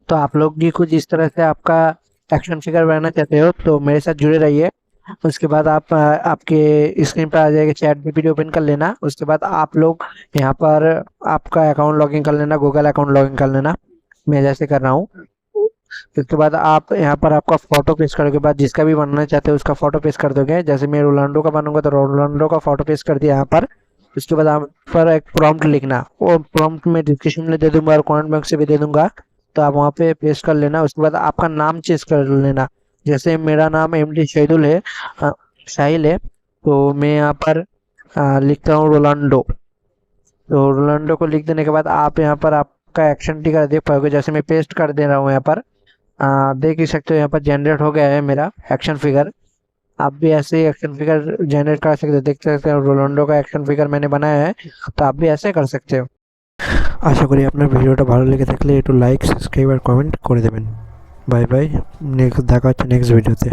तो आप लोग भी कुछ इस तरह से आपका एक्शन फिगर बनाना चाहते हो तो मेरे साथ जुड़े रहिए। उसके बाद आप आपके स्क्रीन पर आ जाएगा, चैट जीपीटी ओपन कर लेना। उसके बाद आप लोग यहाँ पर आपका अकाउंट लॉगिन कर लेना, गूगल अकाउंट लॉगिन कर लेना, मैं जैसे कर रहा हूँ। उसके बाद आप यहाँ पर आपका फोटो पेस्ट करने के बाद जिसका भी बनना चाहते हो उसका फोटो पेस्ट कर दोगे। जैसे मैं रोनाल्डो का बनूंगा तो रोनाल्डो का फोटो पेस्ट कर दिया यहाँ पर। उसके बाद आप पर एक प्रॉम्प्ट लिखना, वो प्रॉम्प्ट में डिस्क्रिप्शन में दे दूंगा और कमेंट बॉक्स से भी दे दूंगा, तो आप वहाँ पे पेस्ट कर लेना। उसके बाद आपका नाम चेंज कर लेना। जैसे मेरा नाम एमडी शहीदुल है, अ, साहिल है, तो मैं यहाँ पर लिखता हूँ रोनाल्डो। तो रोनाल्डो को लिख देने के बाद आप यहाँ पर आपका एक्शन टिकर देख पाओगे। जैसे मैं पेस्ट कर दे रहा हूँ यहाँ पर, देख ही सकते हो यहाँ पर जनरेट हो गया है मेरा एक्शन फिगर। आप भी ऐसे ही एक्शन फिगर जनरेट कर सकते हो, देख सकते हो रोनाल्डो का एक्शन फिगर मैंने बनाया है, तो आप भी ऐसे कर सकते हो। আশা করি আপনার ভিডিওটা ভালো লেগে থাকলে একটু লাইক, সাবস্ক্রাইব আর কমেন্ট করে দেবেন। বাই বাই, নেক্সট দেখা হচ্ছে নেক্সট ভিডিওতে।